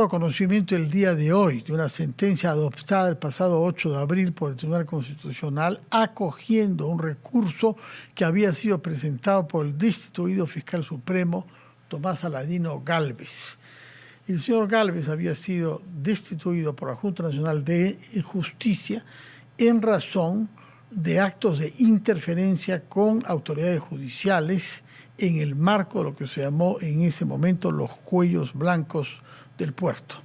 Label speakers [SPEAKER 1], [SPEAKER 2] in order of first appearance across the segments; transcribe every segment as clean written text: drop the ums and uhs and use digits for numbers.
[SPEAKER 1] Conocimiento el día de hoy de una sentencia adoptada el pasado 8 de abril por el Tribunal Constitucional acogiendo un recurso que había sido presentado por el destituido fiscal supremo Tomás Aladino Gálvez. El señor Gálvez había sido destituido por la Junta Nacional de Justicia en razón de actos de interferencia con autoridades judiciales en el marco de lo que se llamó en ese momento los cuellos blancos del puerto.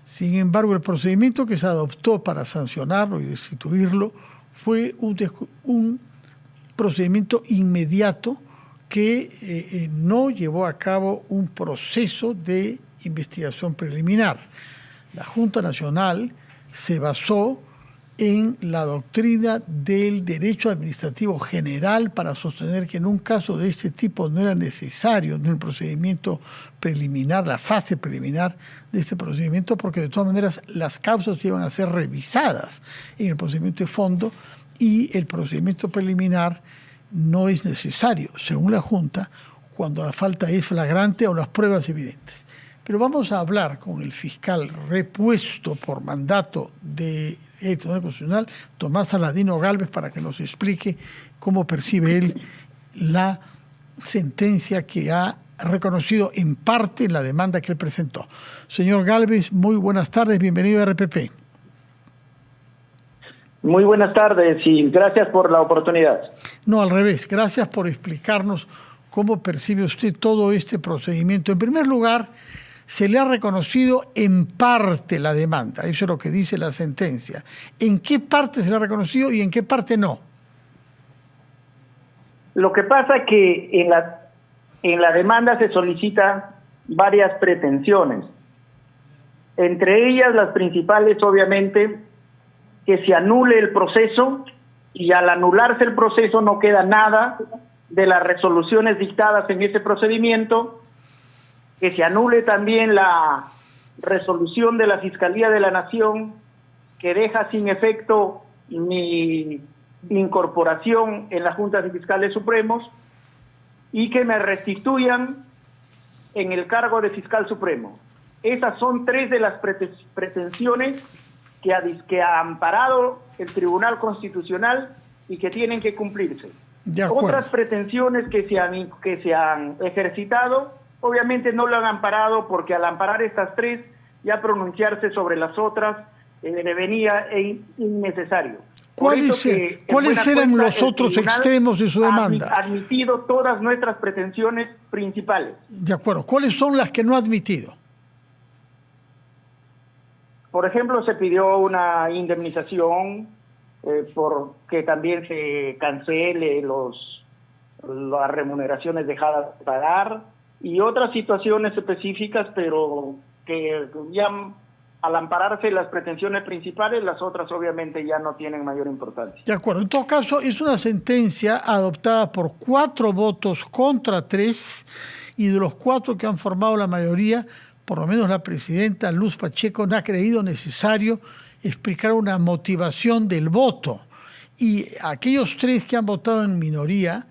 [SPEAKER 1] Sin embargo, el procedimiento que se adoptó para sancionarlo y destituirlo fue un procedimiento inmediato que no llevó a cabo un proceso de investigación preliminar. La Junta Nacional se basó en la doctrina del derecho administrativo general para sostener que en un caso de este tipo no era necesario el procedimiento preliminar, la fase preliminar de este procedimiento, porque de todas maneras las causas iban a ser revisadas en el procedimiento de fondo y el procedimiento preliminar no es necesario, según la Junta, cuando la falta es flagrante o las pruebas evidentes. Pero vamos a hablar con el fiscal repuesto por mandato del Tribunal Constitucional, Tomás Aladino Gálvez, para que nos explique cómo percibe él la sentencia que ha reconocido en parte la demanda que él presentó. Señor Gálvez, muy buenas tardes, bienvenido a RPP.
[SPEAKER 2] Muy buenas tardes y gracias por la oportunidad.
[SPEAKER 1] No, al revés, gracias por explicarnos cómo percibe usted todo este procedimiento. En primer lugar, se le ha reconocido en parte la demanda, eso es lo que dice la sentencia. ¿En qué parte se le ha reconocido y en qué parte no?
[SPEAKER 2] Lo que pasa es que en la demanda se solicitan varias pretensiones. Entre ellas, las principales, obviamente, que se anule el proceso, y al anularse el proceso no queda nada de las resoluciones dictadas en ese procedimiento, que se anule también la resolución de la Fiscalía de la Nación que deja sin efecto mi incorporación en la Junta de Fiscales Supremos y que me restituyan en el cargo de fiscal supremo. Esas son tres de las pretensiones que ha amparado el Tribunal Constitucional y que tienen que cumplirse. Otras pretensiones que se han ejercitado, obviamente no lo han amparado porque al amparar estas tres, ya pronunciarse sobre las otras devenía innecesario.
[SPEAKER 1] ¿Cuáles eran los otros extremos de su demanda?
[SPEAKER 2] Ha admitido todas nuestras pretensiones principales.
[SPEAKER 1] De acuerdo. ¿Cuáles son las que no ha admitido?
[SPEAKER 2] Por ejemplo, se pidió una indemnización por que también se cancele las remuneraciones dejadas de pagar y otras situaciones específicas, pero que ya al ampararse las pretensiones principales, las otras obviamente ya no tienen mayor importancia.
[SPEAKER 1] De acuerdo. En todo caso, es una sentencia adoptada por 4 votos contra 3 y de los 4 que han formado la mayoría, por lo menos la presidenta Luz Pacheco no ha creído necesario explicar una motivación del voto. Y aquellos 3 que han votado en minoría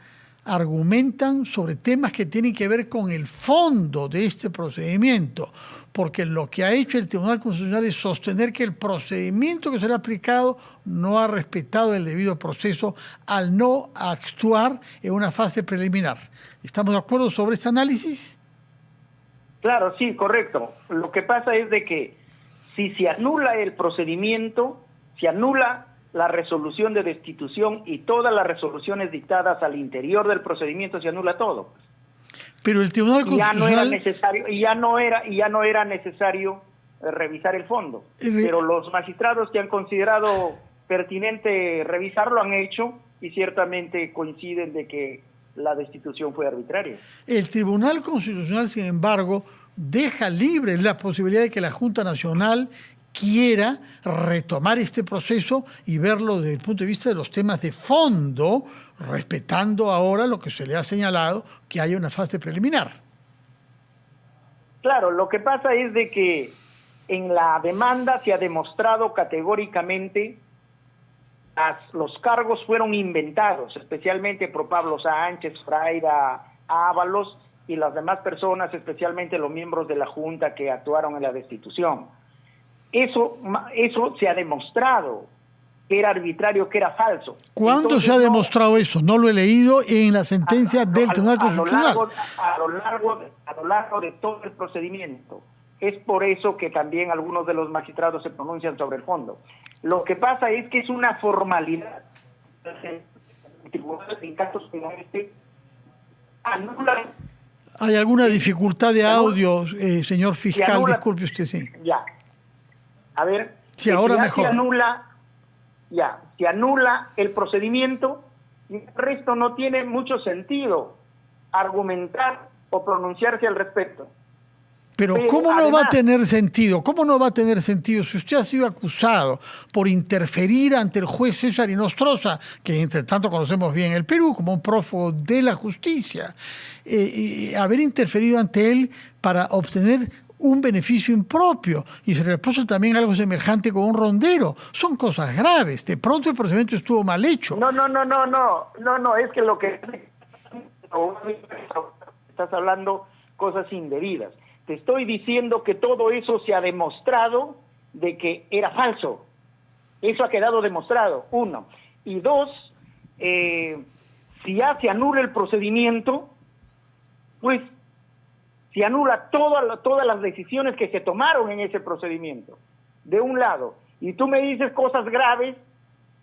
[SPEAKER 1] argumentan sobre temas que tienen que ver con el fondo de este procedimiento, porque lo que ha hecho el Tribunal Constitucional es sostener que el procedimiento que se le ha aplicado no ha respetado el debido proceso al no actuar en una fase preliminar. ¿Estamos de acuerdo sobre este análisis?
[SPEAKER 2] Claro, sí, correcto. Lo que pasa es de que si se anula el procedimiento, se anula la resolución de destitución y todas las resoluciones dictadas al interior del procedimiento, se anula todo.
[SPEAKER 1] Pero el Tribunal Constitucional
[SPEAKER 2] ya no era necesario revisar el fondo. Pero los magistrados que han considerado pertinente revisarlo lo han hecho y ciertamente coinciden de que la destitución fue arbitraria.
[SPEAKER 1] El Tribunal Constitucional, sin embargo, deja libre la posibilidad de que la Junta Nacional quiera retomar este proceso y verlo desde el punto de vista de los temas de fondo, respetando ahora lo que se le ha señalado, que haya una fase preliminar.
[SPEAKER 2] Claro, lo que pasa es de que en la demanda se ha demostrado categóricamente los cargos fueron inventados, especialmente por Pablo Sánchez, Fraira, Ábalos, y las demás personas, especialmente los miembros de la Junta que actuaron en la destitución. Eso se ha demostrado que era arbitrario, que era falso.
[SPEAKER 1] ¿Cuándo
[SPEAKER 2] Entonces,
[SPEAKER 1] se ha demostrado eso? No lo he leído en la sentencia del Tribunal Constitucional.
[SPEAKER 2] A lo largo de todo el procedimiento. Es por eso que también algunos de los magistrados se pronuncian sobre el fondo. Lo que pasa es que es una formalidad. Tribunales en casos como este anulan.
[SPEAKER 1] ¿Hay alguna dificultad de audio, señor fiscal? Disculpe usted, sí.
[SPEAKER 2] Ya. A ver.
[SPEAKER 1] Sí, ahora
[SPEAKER 2] ya
[SPEAKER 1] mejor.
[SPEAKER 2] Se anula el procedimiento y el resto no tiene mucho sentido argumentar o pronunciarse al respecto.
[SPEAKER 1] Pero ¿cómo no va a tener sentido? ¿Cómo no va a tener sentido si usted ha sido acusado por interferir ante el juez César Inostroza, que entre tanto conocemos bien el Perú como un prófugo de la justicia, haber interferido ante él para obtener un beneficio impropio, y se repuso también algo semejante con un rondero? Son cosas graves. De pronto el procedimiento estuvo mal hecho.
[SPEAKER 2] No, es que lo que estás hablando cosas indebidas. Te estoy diciendo que todo eso se ha demostrado de que era falso. Eso ha quedado demostrado, 1. Y 2, si ya se anula el procedimiento, pues se anula todas las decisiones que se tomaron en ese procedimiento, de un lado. Y tú me dices cosas graves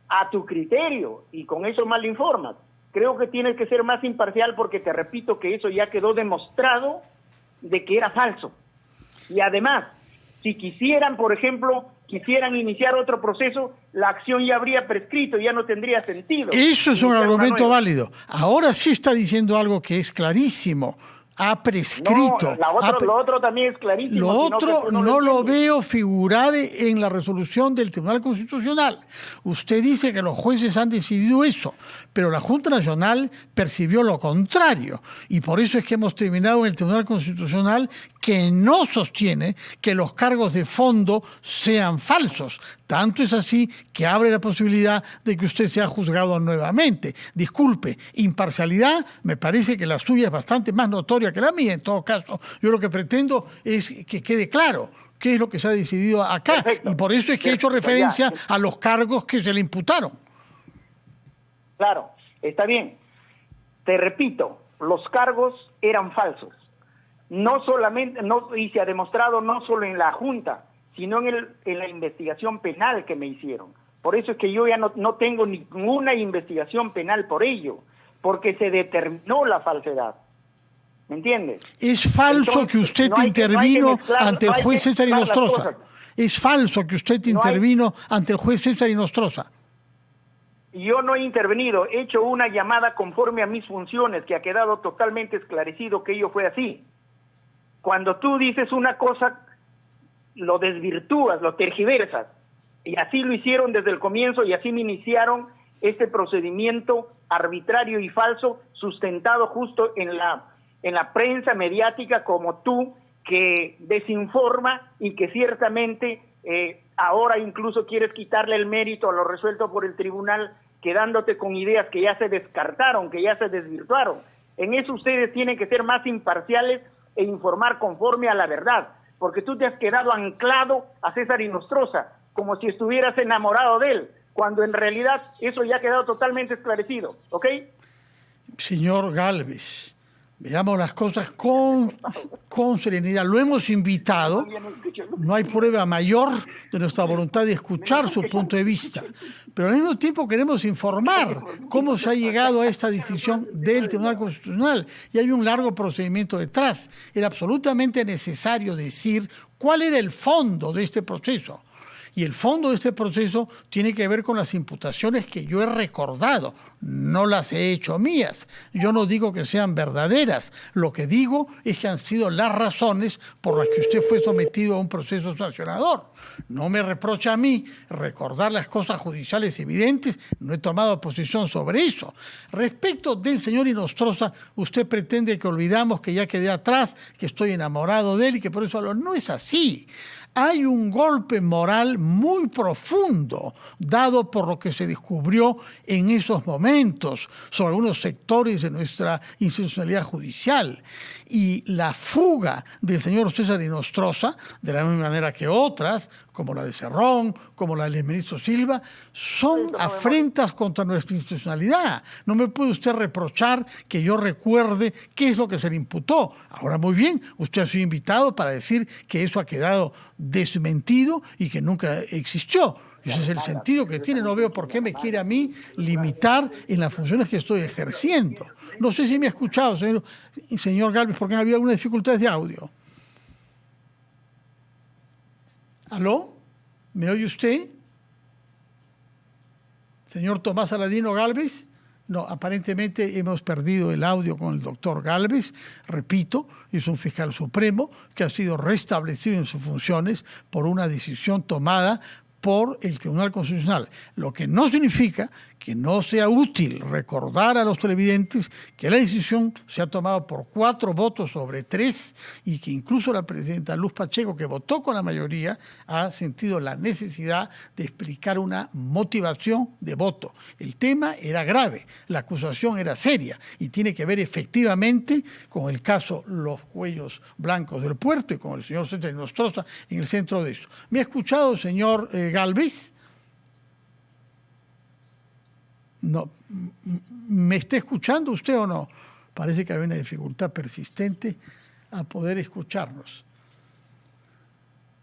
[SPEAKER 2] a tu criterio, y con eso mal informas. Creo que tienes que ser más imparcial, porque te repito que eso ya quedó demostrado de que era falso. Y además, si quisieran, por ejemplo, iniciar otro proceso, la acción ya habría prescrito, ya no tendría sentido.
[SPEAKER 1] Eso es un argumento válido. Ahora sí está diciendo algo que es clarísimo. Ha prescrito.
[SPEAKER 2] No, lo otro también es clarísimo.
[SPEAKER 1] Lo otro no lo veo figurar en la resolución del Tribunal Constitucional. Usted dice que los jueces han decidido eso, pero la Junta Nacional percibió lo contrario. Y por eso es que hemos terminado en el Tribunal Constitucional, que no sostiene que los cargos de fondo sean falsos. Tanto es así que abre la posibilidad de que usted sea juzgado nuevamente. Disculpe, imparcialidad, me parece que la suya es bastante más notoria que la mía. En todo caso, yo lo que pretendo es que quede claro qué es lo que se ha decidido acá. Perfecto. Y por eso es que he hecho referencia a los cargos que se le imputaron.
[SPEAKER 2] Claro, está bien. Te repito, los cargos eran falsos. No solamente, y se ha demostrado no solo en la Junta, sino en la investigación penal que me hicieron. Por eso es que yo ya no tengo ninguna investigación penal por ello, porque se determinó la falsedad. ¿Me entiendes?
[SPEAKER 1] Es falso. Entonces, que usted intervino ante el juez César Inostroza. Es falso que usted intervino ante el juez César Inostroza.
[SPEAKER 2] Yo no he intervenido, he hecho una llamada conforme a mis funciones, que ha quedado totalmente esclarecido que ello fue así. Cuando tú dices una cosa, lo desvirtúas, lo tergiversas, y así lo hicieron desde el comienzo, y así me iniciaron este procedimiento arbitrario y falso, sustentado justo en la prensa mediática como tú, que desinforma y que ciertamente ahora incluso quieres quitarle el mérito a lo resuelto por el tribunal, quedándote con ideas que ya se descartaron, que ya se desvirtuaron. En eso ustedes tienen que ser más imparciales e informar conforme a la verdad, porque tú te has quedado anclado a César Inostroza, como si estuvieras enamorado de él, cuando en realidad eso ya ha quedado totalmente esclarecido, ¿ok?
[SPEAKER 1] Señor Gálvez, veamos las cosas con serenidad. Lo hemos invitado, no hay prueba mayor de nuestra voluntad de escuchar su punto de vista, pero al mismo tiempo queremos informar cómo se ha llegado a esta decisión del Tribunal Constitucional, y hay un largo procedimiento detrás. Era absolutamente necesario decir cuál era el fondo de este proceso. Y el fondo de este proceso tiene que ver con las imputaciones que yo he recordado. No las he hecho mías. Yo no digo que sean verdaderas. Lo que digo es que han sido las razones por las que usted fue sometido a un proceso sancionador. No me reprocha a mí recordar las cosas judiciales evidentes. No he tomado posición sobre eso. Respecto del señor Inostroza, usted pretende que olvidamos que ya quedé atrás, que estoy enamorado de él y que por eso hablo. No es así. hay un golpe moral muy profundo dado por lo que se descubrió en esos momentos sobre algunos sectores de nuestra institucionalidad judicial. Y la fuga del señor César Inostroza, de la misma manera que otras, como la de Cerrón, como la del ministro Silva, son afrentas contra nuestra institucionalidad. No me puede usted reprochar que yo recuerde qué es lo que se le imputó. Ahora, muy bien, usted ha sido invitado para decir que eso ha quedado desmentido y que nunca existió. Ese es el sentido que tiene. No veo por qué me quiere a mí limitar en las funciones que estoy ejerciendo. No sé si me ha escuchado, señor Gálvez, porque había algunas dificultades de audio. ¿Aló? ¿Me oye usted? Señor Tomás Aladino Gálvez. No, aparentemente hemos perdido el audio con el doctor Gálvez. Repito, es un fiscal supremo que ha sido restablecido en sus funciones por una decisión tomada por el Tribunal Constitucional, lo que no significa que no sea útil recordar a los televidentes que la decisión se ha tomado por 4 votos sobre 3 y que incluso la presidenta Luz Pacheco, que votó con la mayoría, ha sentido la necesidad de explicar una motivación de voto. El tema era grave, la acusación era seria y tiene que ver efectivamente con el caso Los Cuellos Blancos del Puerto y con el señor César Inostroza en el centro de eso. ¿Me ha escuchado, señor Gálvez? No, ¿me está escuchando usted o no? Parece que hay una dificultad persistente a poder escucharnos.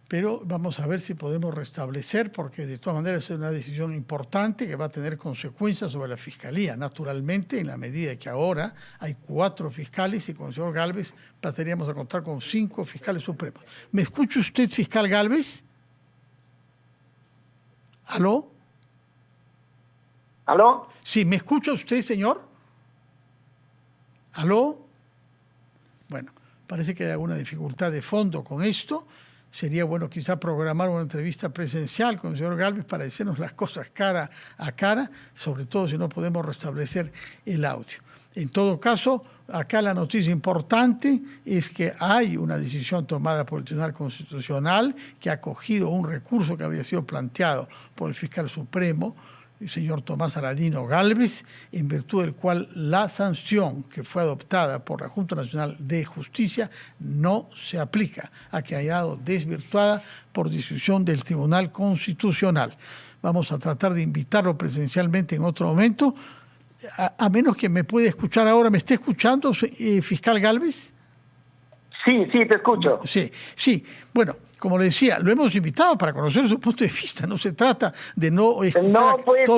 [SPEAKER 1] Pero vamos a ver si podemos restablecer, porque de todas maneras es una decisión importante que va a tener consecuencias sobre la Fiscalía. Naturalmente, en la medida que ahora hay 4 fiscales y con el señor Gálvez pasaríamos a contar con 5 fiscales supremos. ¿Me escucha usted, fiscal Gálvez? ¿Aló?
[SPEAKER 2] ¿Aló?
[SPEAKER 1] Sí, ¿me escucha usted, señor? ¿Aló? Bueno, parece que hay alguna dificultad de fondo con esto. Sería bueno quizá programar una entrevista presencial con el señor Gálvez para decirnos las cosas cara a cara, sobre todo si no podemos restablecer el audio. En todo caso, acá la noticia importante es que hay una decisión tomada por el Tribunal Constitucional que ha acogido un recurso que había sido planteado por el fiscal supremo, el señor Tomás Aladino Gálvez, en virtud del cual la sanción que fue adoptada por la Junta Nacional de Justicia no se aplica, a que haya sido desvirtuada por decisión del Tribunal Constitucional. Vamos a tratar de invitarlo presencialmente en otro momento, a menos que me pueda escuchar ahora. ¿Me está escuchando, fiscal Gálvez?
[SPEAKER 2] Sí, te escucho.
[SPEAKER 1] Sí. Bueno, como le decía, lo hemos invitado para conocer su punto de vista. No se trata de no escuchar.
[SPEAKER 2] No, pues,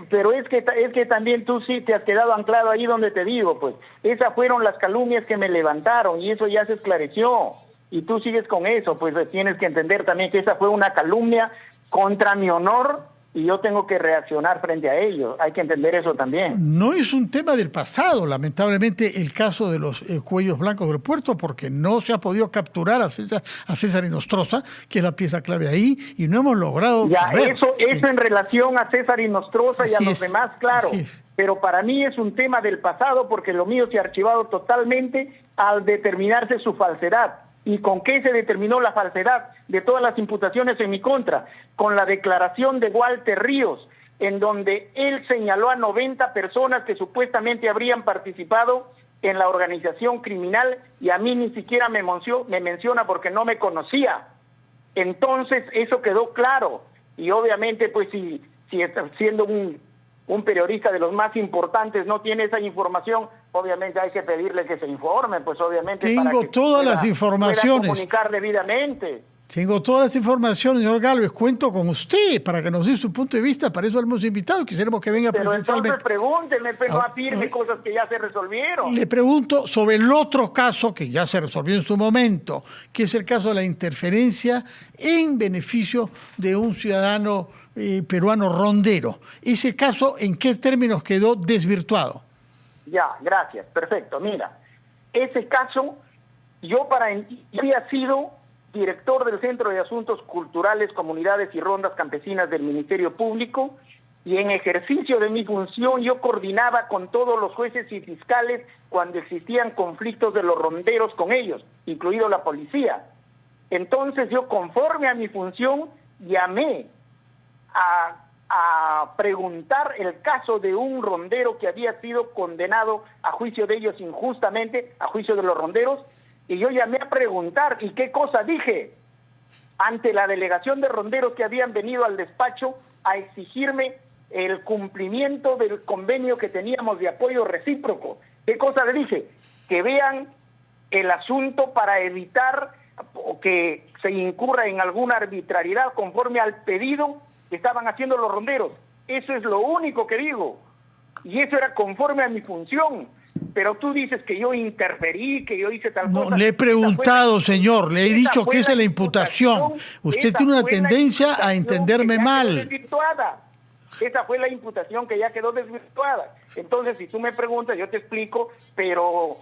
[SPEAKER 2] pero es que también tú sí te has quedado anclado ahí donde te digo, pues. Esas fueron las calumnias que me levantaron y eso ya se esclareció. Y tú sigues con eso, pues tienes que entender también que esa fue una calumnia contra mi honor. Y yo tengo que reaccionar frente a ello. Hay que entender eso también.
[SPEAKER 1] No es un tema del pasado, lamentablemente, el caso de los cuellos blancos del puerto, porque no se ha podido capturar a César Inostroza, que es la pieza clave ahí, y no hemos logrado saber.
[SPEAKER 2] Eso en relación a César Inostroza y a los demás, claro. Pero para mí es un tema del pasado, porque lo mío se ha archivado totalmente al determinarse su falsedad. ¿Y con qué se determinó la falsedad de todas las imputaciones en mi contra? Con la declaración de Walter Ríos, en donde él señaló a 90 personas que supuestamente habrían participado en la organización criminal y a mí ni siquiera me menciona porque no me conocía. Entonces eso quedó claro y obviamente pues si siendo un periodista de los más importantes no tiene esa información, obviamente hay que pedirle que se informe, pues obviamente
[SPEAKER 1] tengo para que todas las informaciones,
[SPEAKER 2] comunicar debidamente.
[SPEAKER 1] Tengo todas las informaciones, señor Gálvez, cuento con usted para que nos dé su punto de vista, para eso lo hemos invitado, quisiéramos que venga presencialmente.
[SPEAKER 2] Pero entonces pregúnteme, pero no afirme cosas que ya se resolvieron.
[SPEAKER 1] Le pregunto sobre el otro caso que ya se resolvió en su momento, que es el caso de la interferencia en beneficio de un ciudadano peruano rondero. Ese caso, ¿en qué términos quedó desvirtuado?
[SPEAKER 2] Ya, gracias, perfecto. Mira, ese caso, yo había sido director del Centro de Asuntos Culturales, Comunidades y Rondas Campesinas del Ministerio Público, y en ejercicio de mi función yo coordinaba con todos los jueces y fiscales cuando existían conflictos de los ronderos con ellos, incluido la policía. Entonces yo, conforme a mi función, llamé a preguntar el caso de un rondero que había sido condenado a juicio de ellos injustamente, a juicio de los ronderos, y yo llamé a preguntar, ¿y qué cosa dije? Ante la delegación de ronderos que habían venido al despacho a exigirme el cumplimiento del convenio que teníamos de apoyo recíproco. ¿Qué cosa le dije? Que vean el asunto para evitar que se incurra en alguna arbitrariedad conforme al pedido que estaban haciendo los ronderos. Eso es lo único que digo. Y eso era conforme a mi función. Pero tú dices que yo interferí, que yo hice tal cosa.
[SPEAKER 1] No, le he preguntado, señor, le he dicho que esa es la imputación. Usted tiene una tendencia a entenderme mal.
[SPEAKER 2] Esa fue la imputación que ya quedó desvirtuada. Entonces, si tú me preguntas, yo te explico, pero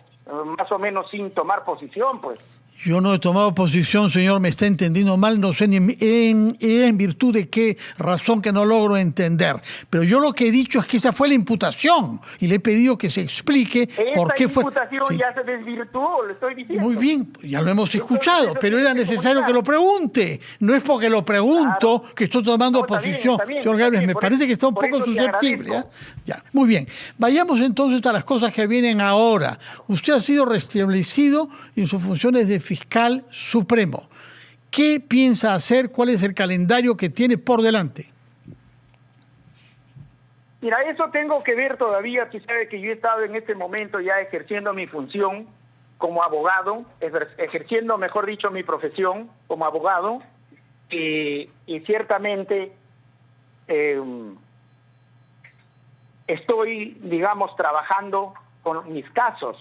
[SPEAKER 2] más o menos sin tomar posición, pues.
[SPEAKER 1] Yo no he tomado posición, señor, me está entendiendo mal, no sé ni en virtud de qué razón que no logro entender. Pero yo lo que he dicho es que esa fue la imputación y le he pedido que se explique por qué fue.
[SPEAKER 2] Esa imputación ya se desvirtuó, lo estoy diciendo.
[SPEAKER 1] Muy bien, ya lo hemos escuchado, pero era necesario que lo pregunte. No es porque lo pregunto que estoy tomando posición. Señor Gálvez, me parece que está un poco susceptible. Ya, muy bien. Vayamos entonces a las cosas que vienen ahora. Usted ha sido restablecido en sus funciones de fiscal supremo. ¿Qué piensa hacer? ¿Cuál es el calendario que tiene por delante?
[SPEAKER 2] Mira, eso tengo que ver todavía. Tú sabes que yo he estado en este momento ya ejerciendo mi función como abogado, ejerciendo, mejor dicho, mi profesión como abogado, y ciertamente estoy, digamos, trabajando con mis casos.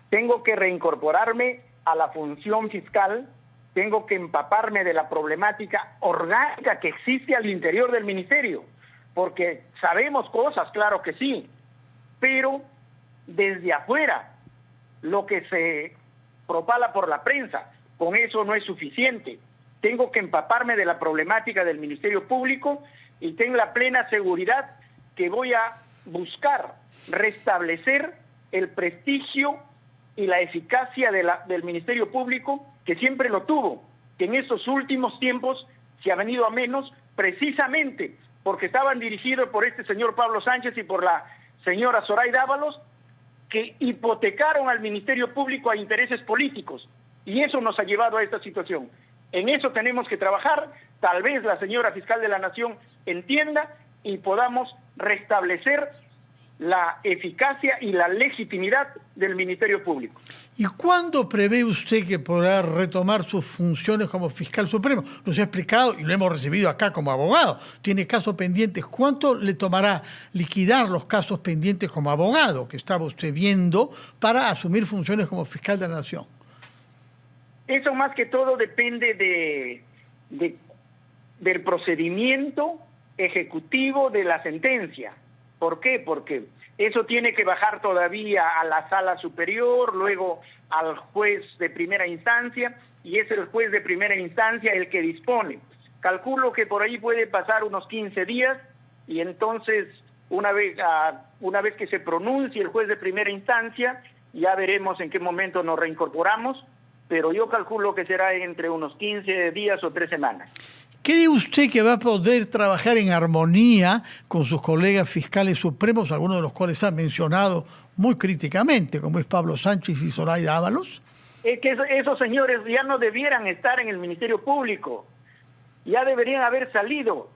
[SPEAKER 2] Tengo que reincorporarme a la función fiscal, tengo que empaparme de la problemática orgánica que existe al interior del ministerio, porque sabemos cosas, claro que sí, pero desde afuera, lo que se propala por la prensa, con eso no es suficiente. Tengo que empaparme de la problemática del Ministerio Público y tengo la plena seguridad que voy a buscar restablecer el prestigio y la eficacia del Ministerio Público, que siempre lo tuvo, que en estos últimos tiempos se ha venido a menos, precisamente porque estaban dirigidos por este señor Pablo Sánchez y por la señora Zoraida Ábalos, que hipotecaron al Ministerio Público a intereses políticos, y eso nos ha llevado a esta situación. En eso tenemos que trabajar, tal vez la señora fiscal de la Nación entienda y podamos restablecer la eficacia y la legitimidad del Ministerio Público.
[SPEAKER 1] ¿Y cuándo prevé usted que podrá retomar sus funciones como fiscal supremo? Nos ha explicado y lo hemos recibido acá como abogado. Tiene casos pendientes. ¿Cuánto le tomará liquidar los casos pendientes como abogado que estaba usted viendo para asumir funciones como fiscal de la Nación?
[SPEAKER 2] Eso más que todo depende del procedimiento ejecutivo de la sentencia. ¿Por qué? Porque eso tiene que bajar todavía a la sala superior, luego al juez de primera instancia, y es el juez de primera instancia el que dispone. Calculo que por ahí puede pasar unos 15 días, y entonces una vez que se pronuncie el juez de primera instancia, ya veremos en qué momento nos reincorporamos, pero yo calculo que será entre unos 15 días o 3 semanas.
[SPEAKER 1] ¿Cree usted que va a poder trabajar en armonía con sus colegas fiscales supremos, algunos de los cuales ha mencionado muy críticamente, como es Pablo Sánchez y Zoraida Ábalos?
[SPEAKER 2] Es que esos señores ya no debieran estar en el Ministerio Público, ya deberían haber salido.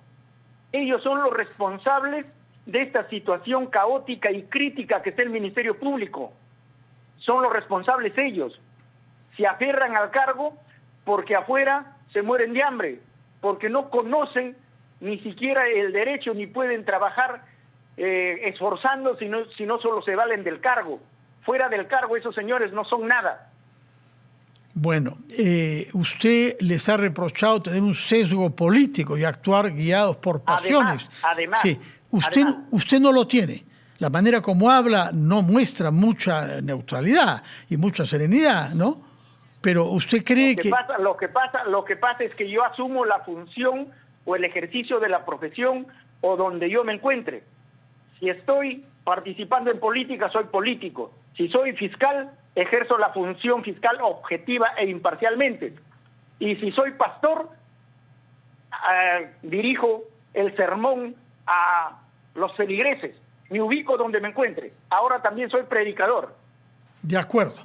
[SPEAKER 2] Ellos son los responsables de esta situación caótica y crítica que está el Ministerio Público. Son los responsables ellos. Se aferran al cargo porque afuera se mueren de hambre, porque no conocen ni siquiera el derecho, ni pueden trabajar esforzando, si no solo se valen del cargo. Fuera del cargo esos señores no son nada.
[SPEAKER 1] Bueno, usted les ha reprochado tener un sesgo político y actuar guiados por pasiones.
[SPEAKER 2] Además,
[SPEAKER 1] sí, usted no lo tiene. La manera como habla no muestra mucha neutralidad y mucha serenidad, ¿no? Pero usted cree que...
[SPEAKER 2] Lo que pasa es que yo asumo la función o el ejercicio de la profesión o donde yo me encuentre. Si estoy participando en política, soy político. Si soy fiscal, ejerzo la función fiscal objetiva e imparcialmente. Y si soy pastor, dirijo el sermón a los feligreses. Me ubico donde me encuentre. Ahora también soy predicador.
[SPEAKER 1] De acuerdo.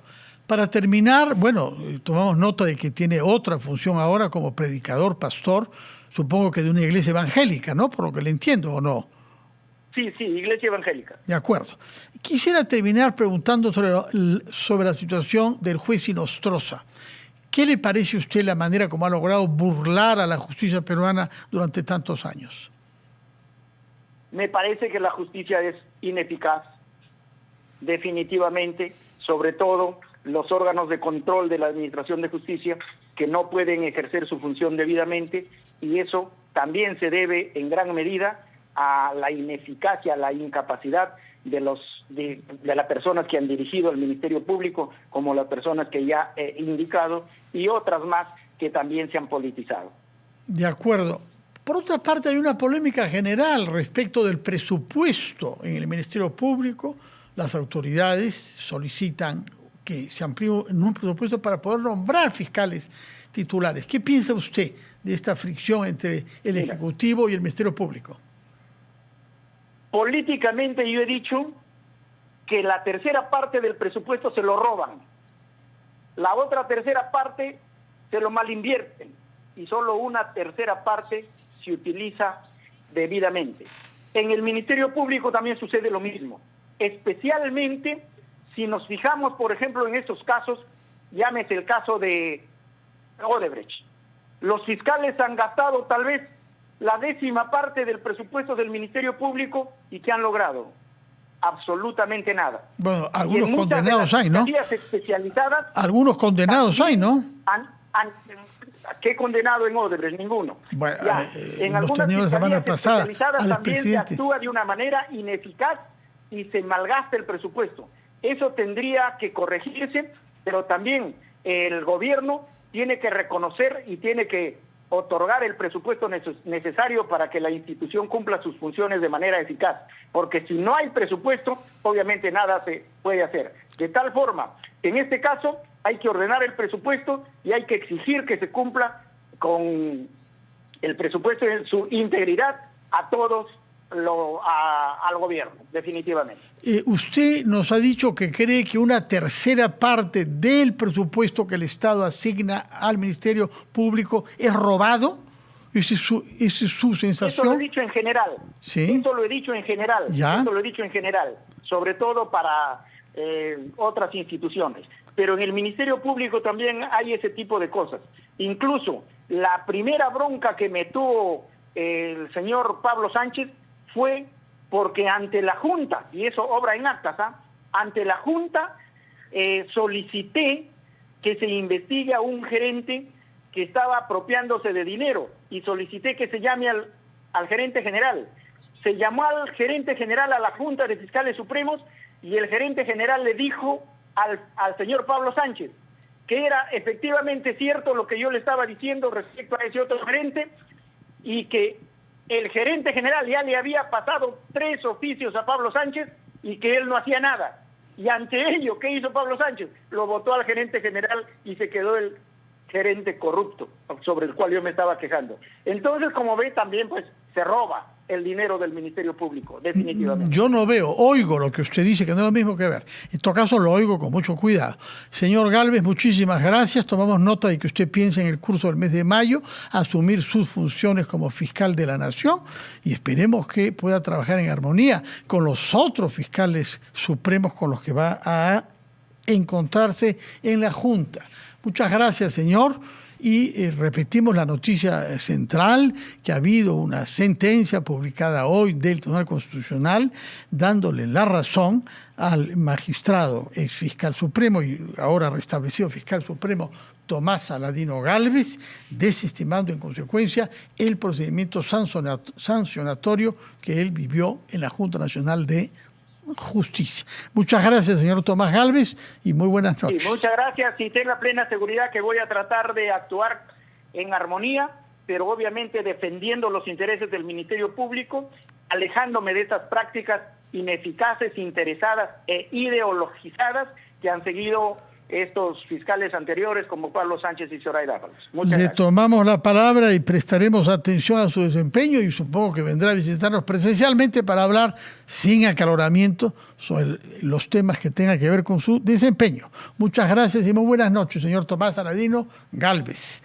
[SPEAKER 1] Para terminar, bueno, tomamos nota de que tiene otra función ahora como predicador, pastor, supongo que de una iglesia evangélica, ¿no? Por lo que le entiendo, ¿o no?
[SPEAKER 2] Sí, iglesia evangélica.
[SPEAKER 1] De acuerdo. Quisiera terminar preguntando sobre la situación del juez Inostroza. ¿Qué le parece a usted la manera como ha logrado burlar a la justicia peruana durante tantos años?
[SPEAKER 2] Me parece que la justicia es ineficaz, definitivamente, sobre todo los órganos de control de la Administración de Justicia que no pueden ejercer su función debidamente, y eso también se debe en gran medida a la ineficacia, a la incapacidad de las personas que han dirigido el Ministerio Público, como las personas que ya he indicado, y otras más que también se han politizado.
[SPEAKER 1] De acuerdo. Por otra parte, hay una polémica general respecto del presupuesto en el Ministerio Público. Las autoridades solicitan que se amplíe en un presupuesto para poder nombrar fiscales titulares. ¿Qué piensa usted de esta fricción entre el Ejecutivo y el Ministerio Público?
[SPEAKER 2] Políticamente yo he dicho que la tercera parte del presupuesto se lo roban. La otra tercera parte se lo malinvierten y solo una tercera parte se utiliza debidamente. En el Ministerio Público también sucede lo mismo, especialmente si nos fijamos, por ejemplo, en estos casos, llámese el caso de Odebrecht. Los fiscales han gastado tal vez la 10ª parte del presupuesto del Ministerio Público, ¿y qué han logrado? Absolutamente nada.
[SPEAKER 1] Bueno, algunos condenados hay, ¿no?
[SPEAKER 2] Especializadas,
[SPEAKER 1] algunos condenados hay, ¿no?
[SPEAKER 2] ¿Qué condenado en Odebrecht? Ninguno.
[SPEAKER 1] Bueno,
[SPEAKER 2] en
[SPEAKER 1] hemos tenido la semana pasada al
[SPEAKER 2] también se
[SPEAKER 1] presidente.
[SPEAKER 2] actúa de una manera ineficaz y se malgasta el presupuesto. Eso tendría que corregirse, pero también el gobierno tiene que reconocer y tiene que otorgar el presupuesto necesario para que la institución cumpla sus funciones de manera eficaz, porque si no hay presupuesto, obviamente nada se puede hacer. De tal forma, en este caso, hay que ordenar el presupuesto y hay que exigir que se cumpla con el presupuesto en su integridad a todos, al gobierno, definitivamente.
[SPEAKER 1] Usted nos ha dicho que cree que una tercera parte del presupuesto que el Estado asigna al Ministerio Público es robado. ¿Esa es su sensación?
[SPEAKER 2] Eso lo he dicho en general.
[SPEAKER 1] ¿Sí?
[SPEAKER 2] Eso lo he dicho en general.
[SPEAKER 1] ¿Ya?
[SPEAKER 2] Eso lo he dicho en general, sobre todo para otras instituciones. Pero en el Ministerio Público también hay ese tipo de cosas. Incluso la primera bronca que me tuvo el señor Pablo Sánchez fue porque ante la Junta, y eso obra en actas, ante la Junta solicité que se investigue a un gerente que estaba apropiándose de dinero y solicité que se llame al gerente general. Se llamó al gerente general a la Junta de Fiscales Supremos y el gerente general le dijo al señor Pablo Sánchez que era efectivamente cierto lo que yo le estaba diciendo respecto a ese otro gerente y que el gerente general ya le había pasado 3 oficios a Pablo Sánchez y que él no hacía nada. Y ante ello, ¿qué hizo Pablo Sánchez? Lo votó al gerente general y se quedó el gerente corrupto sobre el cual yo me estaba quejando. Entonces, como ve, también pues se roba el dinero del Ministerio Público, definitivamente.
[SPEAKER 1] Yo no veo, oigo lo que usted dice, que no es lo mismo que ver. En todo caso, lo oigo con mucho cuidado. Señor Gálvez, muchísimas gracias. Tomamos nota de que usted piensa en el curso del mes de mayo asumir sus funciones como fiscal de la Nación y esperemos que pueda trabajar en armonía con los otros fiscales supremos con los que va a encontrarse en la Junta. Muchas gracias, señor. Y repetimos la noticia central, que ha habido una sentencia publicada hoy del Tribunal Constitucional dándole la razón al magistrado ex fiscal supremo y ahora restablecido fiscal supremo Tomás Saladino Gálvez, desestimando en consecuencia el procedimiento sancionatorio que él vivió en la Junta Nacional de Justicia. Muchas gracias, señor Tomás Gálvez, y muy buenas noches.
[SPEAKER 2] Sí, muchas gracias y tenga plena seguridad que voy a tratar de actuar en armonía, pero obviamente defendiendo los intereses del Ministerio Público, alejándome de esas prácticas ineficaces, interesadas e ideologizadas que han seguido estos fiscales anteriores como Pablo Sánchez y Zoraida Ábalos. Muchas
[SPEAKER 1] Le
[SPEAKER 2] gracias.
[SPEAKER 1] tomamos la palabra y prestaremos atención a su desempeño y supongo que vendrá a visitarnos presencialmente para hablar sin acaloramiento sobre los temas que tengan que ver con su desempeño. Muchas gracias y muy buenas noches, señor Tomás Aradino Gálvez.